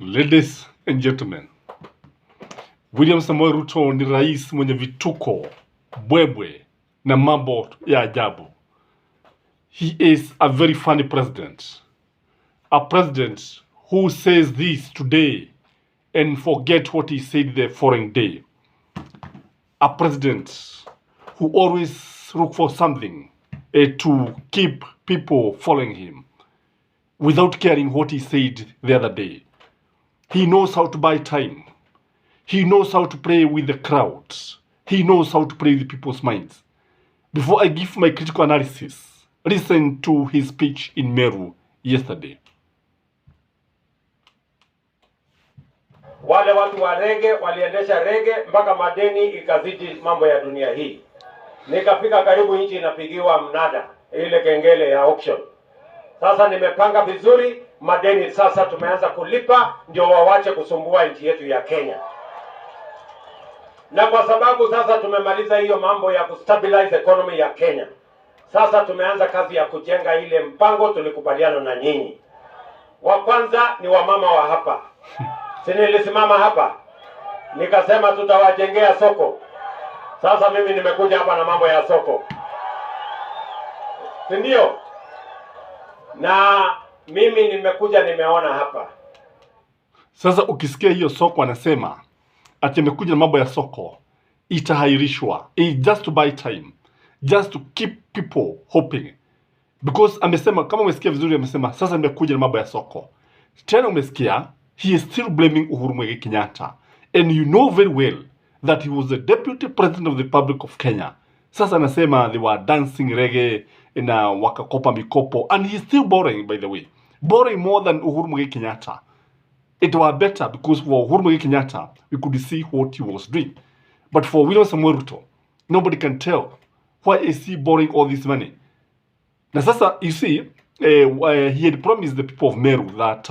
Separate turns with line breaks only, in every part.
Ladies and gentlemen, William Samoei Ruto ni rais mwenye vituko, bwebwe na mambo ya ajabu. He is a very funny president. A president who says this today and forget what he said the following day. A president who always look for something to keep people following him without caring what he said the other day. He knows how to buy time. He knows how to play with the crowds. He knows how to play with people's minds. Before I give my critical analysis, listen to his speech in Meru yesterday.
Wale watu wa rege waliendesha rege mpaka madeni ikazidi mambo ya dunia hii. Nikafika karibu nchi inapigiwa mnada ile kengele ya auction. Sasa nimepanga vizuri madeni, sasa tumeanza kulipa ndio wawache kusumbua nchi yetu ya Kenya. Na kwa sababu sasa tumemaliza hiyo mambo ya kustabilize economy ya Kenya, sasa tumeanza kazi ya kujenga ile mpango tulikubaliana na nyinyi. Wa kwanza ni wamama wa hapa. Nilisimama hapa nikasema tutawajengea soko. Sasa mimi nimekuja hapa na mambo ya soko, si ndio? Na mimi nimekuja nimeona hapa.
Sasa ukisikia hiyo soko anasema ati amekuja na mambo ya soko, itahairishwa, just to buy time, just to keep people hoping, because amesema, kama umesikia vizuri, amesema sasa nimekuja na mambo ya soko. Tena umesikia he is still blaming Uhuru Muigai Kenyatta, and you know very well that he was the deputy president of the Republic of Kenya. Sasa anasema they were dancing reggae na wakakopa mikopo, and he is still borrowing, by the way, borrowing more than Uhuru Muigai Kenyatta. It was better because for Uhuru Muigai Kenyatta, we could see what he was doing. But for William Samoei Ruto, nobody can tell why is he borrowing all this money. Na sasa, you see, he had promised the people of Meru that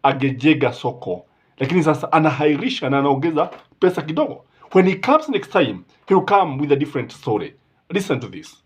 agejega soko, lakini sasa anahairisha na anaongeza pesa kidogo. When he comes next time, he will come with a different story. Listen to this.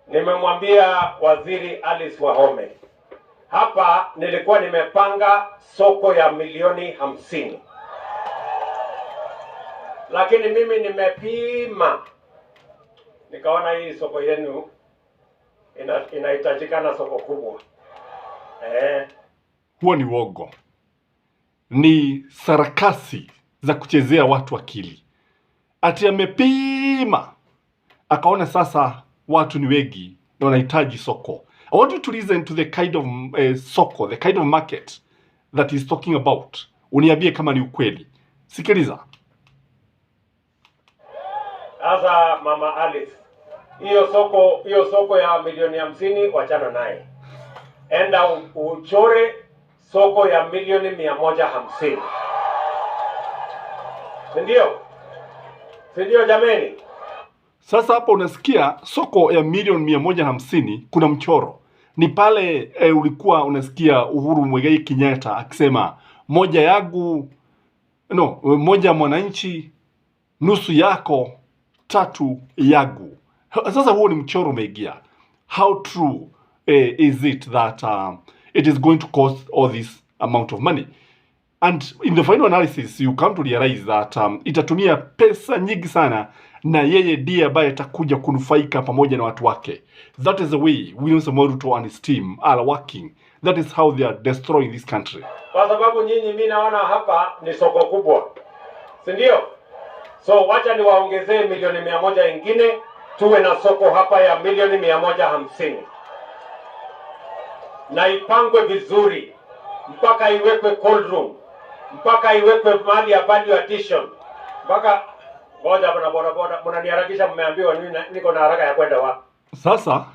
Nimemwambia Waziri Alice Wahome, hapa nilikuwa nimepanga soko ya milioni 50. Lakini mimi nimepima, nikaona hii soko yenu inahitajikana soko kubwa.
Huo ni wogo, ni sarakasi za kuchezea watu akili. Ati amepima akaona sasa watu ni wengi na wanahitaji soko. I want you to listen to the kind of soko, the kind of market that he's talking about. Uniambie kama ni ukweli. Sikiliza.
Sasa Mama Alice, hiyo soko ya milioni 50 wachana naye. Enda uchore soko ya milioni 150. Sindio jameni?
Sasa hapa unasikia soko ya milioni 150 kuna mchoro. Ni pale ulikuwa unasikia Uhuru Muigai Kenyatta akisema moja yangu, moja mwananchi, nusu yako, tatu yangu. Sasa huo ni mchoro umeingia. How true is it that it is going to cost all this amount of money? And in the final analysis, you come to realize that itatumia pesa nyingi sana, na yeye ndiye ambaye atakuja kunufaika pamoja na watu wake. That is the way William Samoei Ruto and his team are working. That is how they are destroying this country.
Kwa sababu nyinyi, mimi naona hapa ni soko kubwa, si ndio? So wacha niwaongezee milioni 100 ingine, tuwe na soko hapa ya milioni 150. Na ipangwe vizuri, mpaka iwekwe cold room, mpaka iwekwe mali ya value addition, mpaka ngoja boda mnaniharakisha, mmeambiwa niko na haraka ya kwenda wapi.
Sasa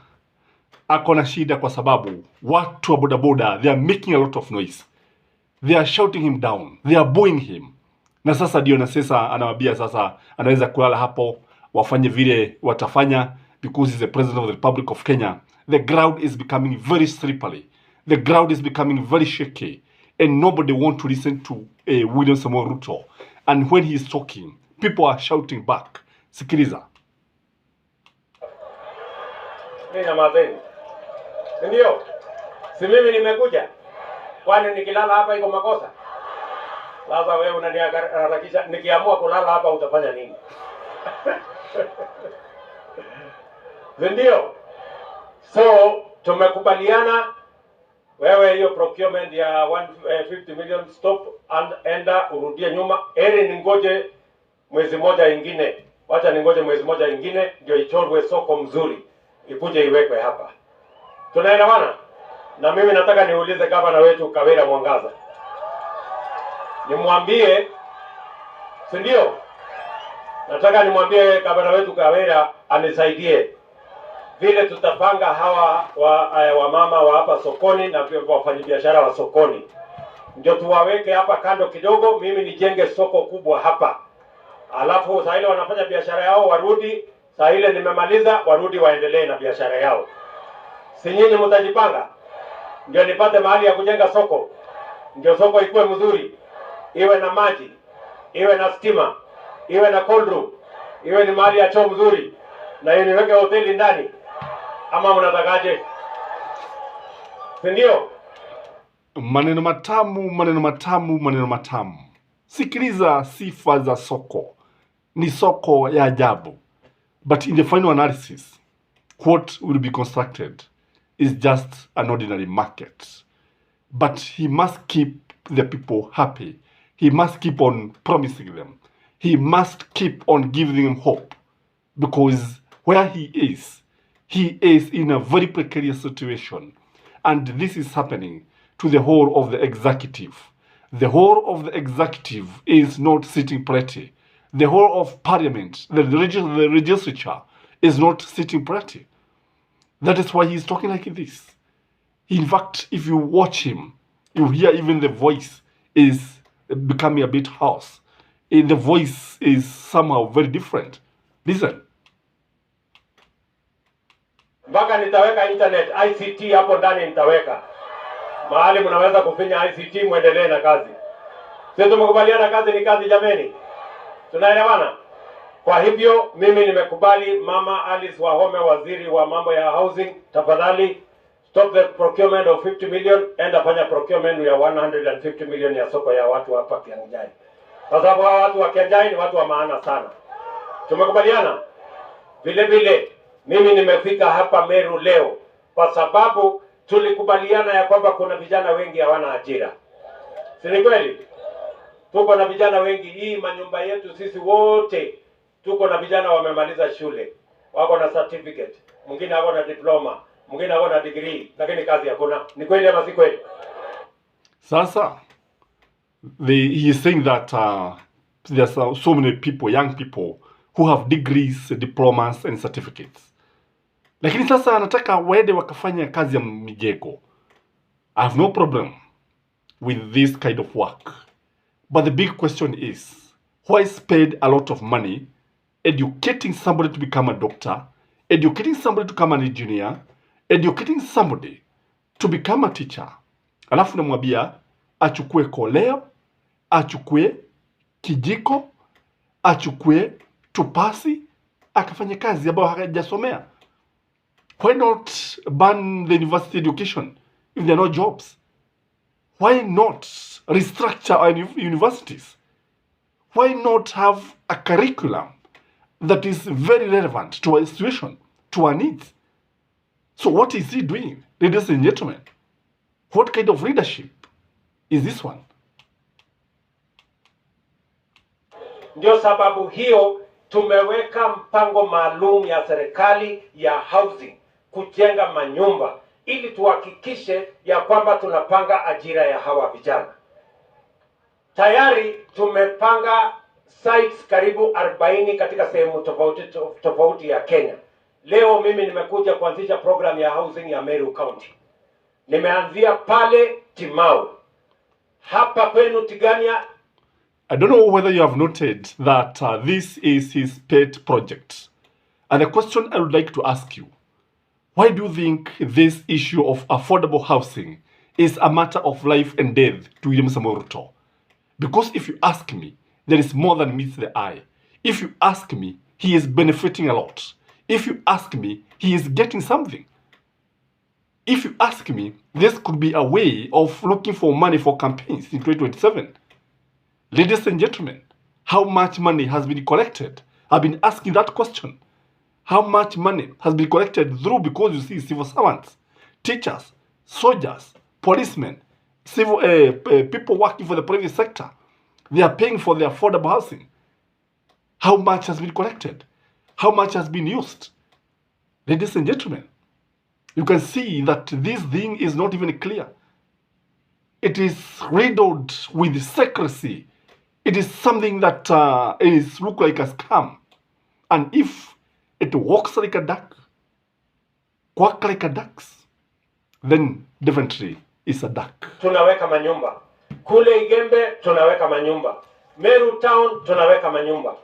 ako na shida kwa sababu watu wa bodaboda, they are making a lot of noise. They are shouting him down, they are booing him. Na sasa ndio na sasa anawaambia sasa anaweza kulala hapo, wafanye vile watafanya, because he's the president of the Republic of Kenya. The ground is becoming very slippery. The ground is becoming very shaky, and nobody wants to listen to William Samoei Ruto. And when he is talking, people are shouting back. Sikiliza.
Mimi na mazeni. Ndio. Si mimi nimekuja. Kwani nikilala hapa iko makosa? Sasa wewe unaniharakisha, nikiamua kulala hapa utafanya nini? Ndio. So tumekubaliana, wewe hiyo procurement ya 150 million stop and enda urudie nyuma. Eri ningoje mwezi moja ingine. Wacha ningoje mwezi moja ingine ndio ichorwe soko mzuri. Ikuje iwekwe hapa. Tunaelewana? Na mimi nataka niulize gavana wetu Kawira Mwangaza. Nimwambie, si ndio? Nataka nimwambie gavana wetu Kawira anisaidie vile tutapanga hawa wamama wa hapa sokoni na wafanyabiashara wa sokoni, ndio tuwaweke hapa kando kidogo, mimi nijenge soko kubwa hapa, alafu saa ile wanafanya biashara yao warudi, saa ile nimemaliza warudi waendelee na biashara yao. Si nyinyi mtajipanga ndio nipate mahali ya kujenga soko, ndio soko ikuwe mzuri, iwe na maji, iwe na stima, iwe na cold room, iwe ni mahali ya choo mzuri, na niweke hoteli ndani, ama mnatakaje? Ndio
maneno matamu, maneno matamu, maneno matamu. Sikiliza sifa za soko. Ni soko ya ajabu. But in the final analysis, what will be constructed is just an ordinary market. But he must keep the people happy. He must keep on promising them. He must keep on giving them hope. Because where he is in a very precarious situation. And this is happening to the whole of the executive. The whole of the executive is not sitting pretty. The whole of parliament, the legislature, is not sitting pretty. That is why he's talking like this. In fact, if you watch him, you hear even the voice is becoming a bit hoarse. The voice is somehow very different. Listen.
Mpaka nitaweka internet ICT hapo ndani, nitaweka mahali mnaweza kufinya ICT muendelee na kazi. Sisi tumekubaliana kazi ni kazi jameni. Tunaelewana? Kwa hivyo mimi nimekubali Mama Alice Wahome, waziri wa mambo ya housing, tafadhali stop the procurement of 50 million and afanya procurement ya 150 million ya soko ya watu hapa Kianjai. Kwa sababu hawa watu wa Kianjai ni watu wa maana sana. Tumekubaliana? Vile vile mimi nimefika hapa Meru leo kwa sababu tulikubaliana ya kwamba kuna vijana wengi hawana ajira. Si ni kweli? Tuko na vijana wengi, hii manyumba yetu sisi wote tuko na vijana wamemaliza shule, wako na certificate, mwingine ako na diploma, mwingine ako na degree, lakini kazi hakuna. Ni kweli ama si kweli?
Sasa he is saying that there's so many people, young people who have degrees, diplomas and certificates. Lakini sasa anataka waende wakafanya kazi ya mijeko. I have no problem with this kind of work. But the big question is, why spend a lot of money educating somebody to become a doctor, educating somebody to become an engineer, educating somebody to become a teacher? Alafu namwambia achukue koleo, achukue kijiko, achukue tupasi, akafanya kazi ambayo hajasomea. Why not ban the university education if there are no jobs? Why not restructure our universities? Why not have a curriculum that is very relevant to our situation, to our needs? So what is he doing, ladies and gentlemen? What kind of leadership is this one?
Ndio sababu hiyo tumeweka mpango maalum ya serikali ya housing, kujenga manyumba ili tuhakikishe ya kwamba tunapanga ajira ya hawa vijana. Tayari tumepanga sites karibu 40 katika sehemu tofauti ya Kenya. Leo mimi nimekuja kuanzisha program ya housing ya Meru County. Nimeanzia pale Timau. Hapa kwenu Tigania.
I don't know whether you have noted that this is his pet project. And the question I would like to ask you, why do you think this issue of affordable housing is a matter of life and death to William Samoei Ruto? Because if you ask me, there is more than meets the eye. If you ask me, he is benefiting a lot. If you ask me, he is getting something. If you ask me, this could be a way of looking for money for campaigns in 2027. Ladies and gentlemen, how much money has been collected? I've been asking that question. How much money has been collected through, because you see civil servants, teachers, soldiers, policemen, civil people working for the private sector, they are paying for their affordable housing. How much has been collected? How much has been used? Ladies and gentlemen, you can see that this thing is not even clear. It is riddled with secrecy. It is something that is look like a scam. And if it walks like a duck, quack like a duck, then definitely it's a duck.
Tunaweka manyumba. Kule Igembe tunaweka manyumba. Meru Town tunaweka manyumba.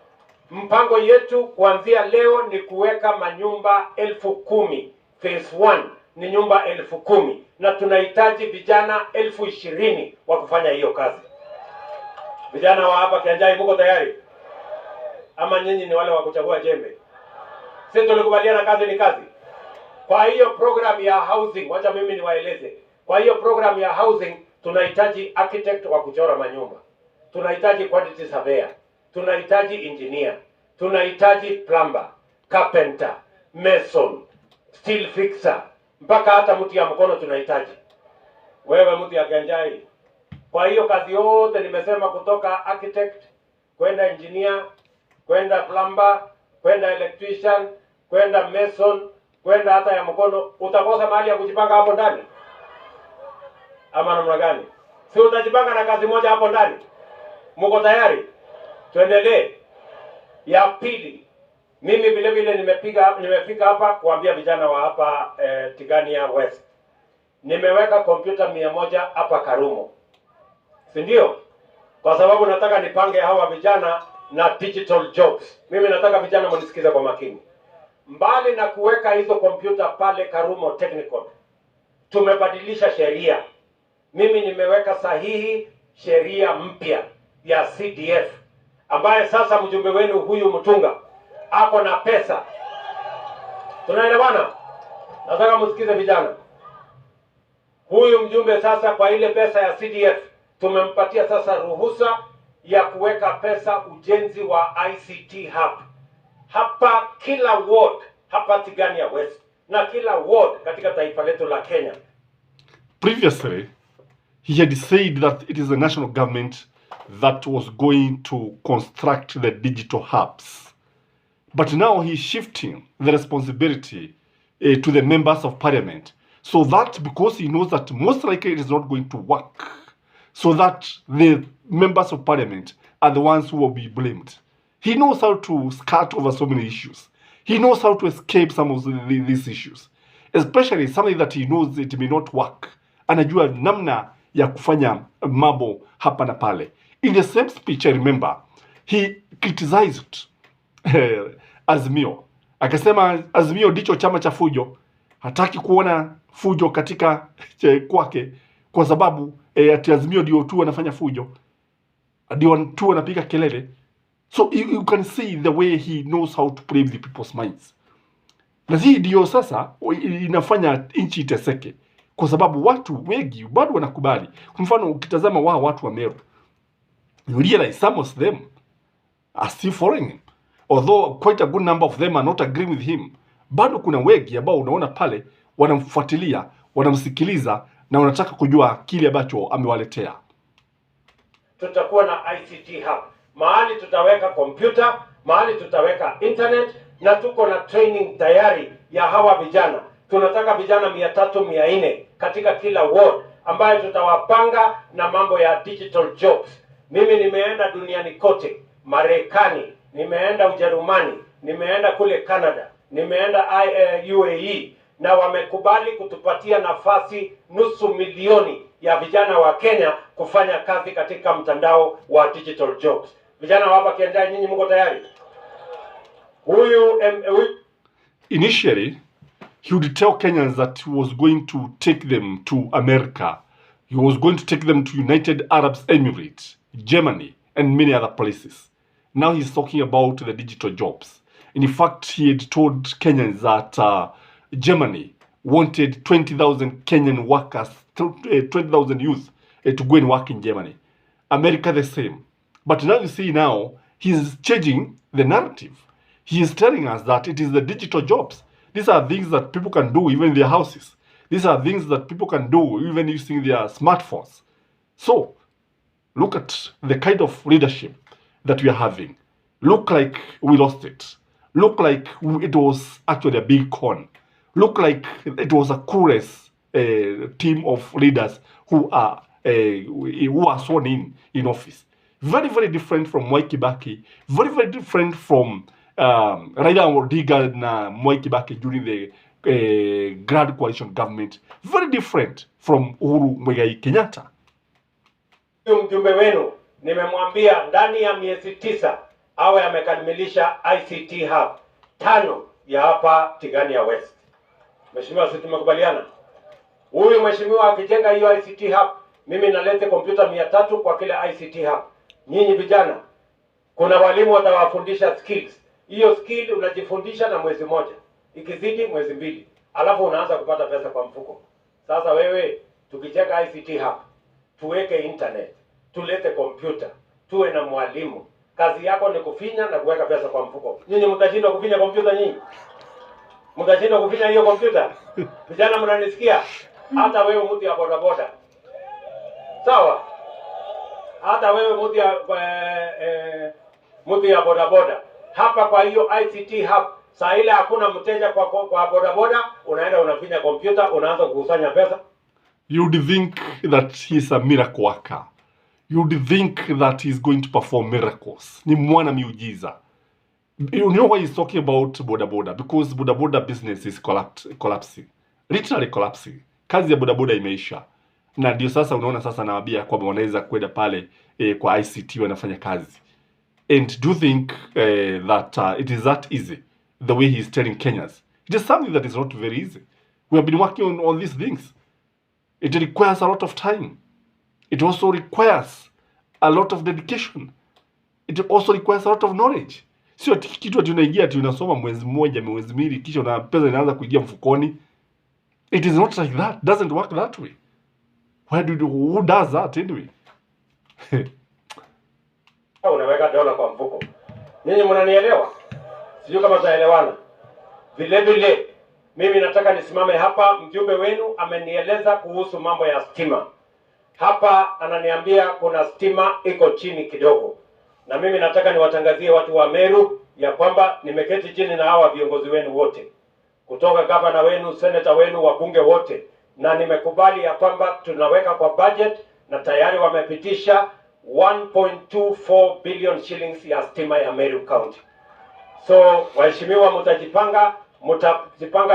Mpango yetu kuanzia leo ni kuweka manyumba 10,000. Phase 1 ni nyumba 10,000 na tunahitaji vijana 20,000 wa kufanya hiyo kazi. Vijana wa hapa Kianjai, mko tayari? Ama nyinyi ni wale wa kuchagua jembe? Sisi tulikubaliana kazi ni kazi. Kwa hiyo program ya housing, wacha mimi niwaeleze. Kwa hiyo program ya housing tunahitaji architect wa kuchora manyumba. Tunahitaji quantity surveyor. Tunahitaji engineer. Tunahitaji plumber, carpenter, mason, steel fixer, mpaka hata mtu ya mkono tunahitaji. Wewe mtu ya Kianjai. Kwa hiyo kazi yote nimesema, kutoka architect, kwenda engineer, kwenda plumber, kwenda electrician, kwenda mason, kwenda hata ya mkono, utakosa mahali ya kujipanga hapo ndani? Ama namna gani? Si utajipanga na kazi moja hapo ndani? Mko tayari? Tuendelee. Ya pili, mimi vile vile nimefika hapa kuambia vijana wa hapa Tigania West. Nimeweka kompyuta 100 hapa Karumo. Si ndio? Kwa sababu nataka nipange hawa vijana na digital jobs. Mimi nataka vijana mnisikize kwa makini. Mbali na kuweka hizo kompyuta pale Karumo Technical, tumebadilisha sheria. Mimi nimeweka sahihi sheria mpya ya CDF, ambaye sasa mjumbe wenu huyu Mtunga ako na pesa. Tunaelewana? Nataka msikize vijana. Huyu mjumbe sasa, kwa ile pesa ya CDF tumempatia sasa ruhusa ya kuweka pesa ujenzi wa ICT hub hapa kila ward hapa Tigania West na kila ward katika taifa letu la Kenya.
Previously, he had said that it is the national government that was going to construct the digital hubs. But now he's shifting the responsibility to the members of parliament. So that, because he knows that most likely it is not going to work, so that the members of parliament are the ones who will be blamed. He knows how to skirt over so many issues. He knows how to escape some of these issues, especially something that he knows it may not work. Anajua namna ya kufanya mambo hapa na pale. In the same speech, I remember, he criticized Azimio. Akasema Azimio ndicho chama cha fujo. Hataki kuona fujo katika kwake kwa sababu ati Azimio ndio tu anafanya fujo. Ndio tu anapiga kelele. So you can see the way he knows how to play with the people's minds. Na hii ndio sasa inafanya nchi iteseke, kwa sababu watu wengi bado wanakubali. Kwa mfano ukitazama watu wa Meru, you realize some of them are still following him. Although quite a good number of them are not agreeing with him, bado kuna wengi ambao unaona pale wanamfuatilia, wanamsikiliza na wanataka kujua kile ambacho amewaletea.
Tutakuwa na ICT hub. Mahali tutaweka kompyuta, mahali tutaweka internet, na tuko na training tayari ya hawa vijana. Tunataka vijana 300-400 katika kila ward ambayo tutawapanga na mambo ya digital jobs. Mimi nimeenda duniani kote, Marekani, nimeenda Ujerumani, nimeenda kule Canada, nimeenda UAE, na wamekubali kutupatia nafasi 500,000 ya vijana wa Kenya kufanya kazi katika mtandao wa digital jobs. Vijana hapa Kianjai, nyinyi mko tayari?
Initially, he would tell Kenyans that he was going to take them to America. He was going to take them to United Arab Emirates, Germany, and many other places. Now he's talking about the digital jobs. In fact, he had told Kenyans that Germany wanted 20,000 Kenyan workers, 20,000 youth to go and work in Germany. America the same. But now you see now, he's changing the narrative. He is telling us that it is the digital jobs. These are things that people can do even in their houses. These are things that people can do even using their smartphones. So, look at the kind of leadership that we are having. Look like we lost it. Look like it was actually a big con. Look like it was a clueless team of leaders who are sworn in office. Very, very different from Mwai Kibaki. Very, very different from Raila Odinga na Mwai Kibaki during the Grand Coalition government. Very different from Uhuru Muigai Kenyatta.
Mjumbe wenu nimemwambia ndani ya miezi 9 awe amekamilisha ICT hub 5 ya hapa Tigania West. Mheshimiwa, sisi tumekubaliana. Huyu mheshimiwa akijenga hiyo ICT hub, mimi nalete kompyuta 300 kwa kila ICT hub. Nyinyi vijana, kuna walimu watawafundisha skills. Hiyo skill unajifundisha na mwezi moja, ikizidi mwezi 2, alafu unaanza kupata pesa kwa mfuko. Sasa wewe, tukijenga ICT hub, tuweke internet, tulete kompyuta, tuwe na mwalimu. Kazi yako ni kufinya na kuweka pesa kwa mfuko. Nyinyi mtashindwa kufinya kompyuta nyinyi? Mtashindwa kufinya hiyo kompyuta? Vijana mnanisikia? Hata wewe mtu ya bodaboda. Sawa? Hata wewe mtu ya bodaboda. Hapa kwa hiyo ICT hub, saa ile hakuna mteja kwa bodaboda, unaenda unafinya kompyuta, unaanza kukusanya pesa.
You'd think that he's a miracle worker. You'd think that he's going to perform miracles. Ni mwana miujiza. You know why he's talking about bodaboda? Because bodaboda business is collapsing. Literally collapsing. Kazi ya bodaboda imeisha. Na ndio sasa unaona sasa nawaambia kwamba wanaweza kwenda pale kwa ICT wanafanya kazi. And do you think that it is that easy? The way he's telling Kenyans. It is something that is not very easy. We have been working on these things. It requires a lot of time. It also requires a lot of dedication. It also requires a lot of knowledge. Sio kitu ati unaingia ati unasoma mwezi mmoja, mwezi mbili, kisha na pesa inaanza kuingia mfukoni. It is not like that. It doesn't work that way. Who does that anyway?
Unaweka dola kwa mfuko. Nyinyi mnanielewa? Sijui kama tunaelewana. Vile vile mimi nataka nisimame hapa, mjumbe wenu amenieleza kuhusu mambo ya stima. Hapa ananiambia kuna stima iko chini kidogo. Na mimi nataka niwatangazie watu wa Meru ya kwamba nimeketi chini na hawa viongozi wenu wote. Kutoka gavana wenu, seneta wenu, wabunge wote. Na nimekubali ya kwamba tunaweka kwa budget na tayari wamepitisha 1.24 billion shillings ya stima ya Meru County. So, waheshimiwa, mtajipanga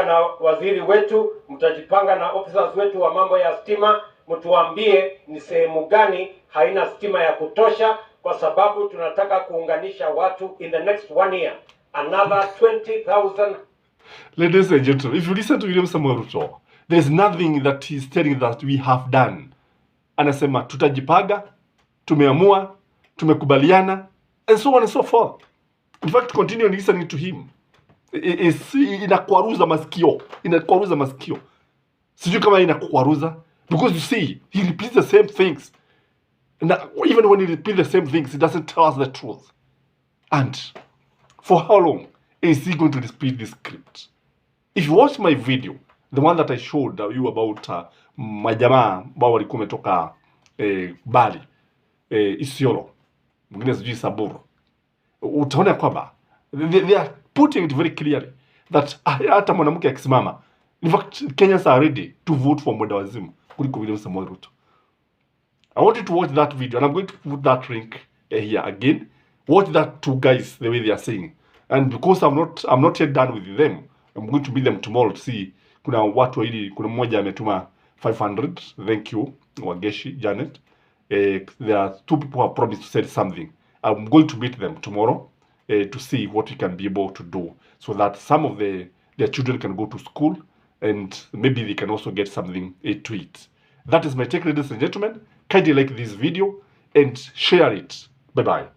na waziri wetu, mtajipanga na officers wetu wa mambo ya stima, mtuambie ni sehemu gani haina stima ya kutosha, kwa sababu tunataka kuunganisha watu in the next 1 year. Another 20,000.
Ladies and gentlemen, if you listen to William Samoei Ruto, there's nothing that he's telling that we have done. Anasema tutajipanga, tumeamua, tumekubaliana, and so on and so forth. In fact, continue listening to him. Inakwaruza masikio. Sijui kama inakwaruza. Because you see, he repeats the same things. And even when he repeats the same things, he doesn't tell us the truth. And for how long is he going to repeat this script? If you watch my video, the one that I showed you about majamaa ambao walikuwa wametoka Bali, Isiolo, mwingine sijui Saburu, utaona kwamba they are putting it very clearly that hata mwanamke akisimama, in fact Kenyans are ready to vote for mwenda wazimu kuliko William Samoei Ruto. I want you to watch that video, and I'm going to put that link here again. Watch that two guys the way they are saying, and because I'm not yet done with them, I'm going to meet them tomorrow to see. Kuna watu wawili, kuna mmoja ametuma 500. Thank you Wageshi Janet. There are 2 people who have promised to say something. I'm going to meet them tomorrow to see what we can be able to do, so that some of their children can go to school, and maybe they can also get something to eat. That is my take, ladies and gentlemen. Kindly like this video and share it. Bye bye.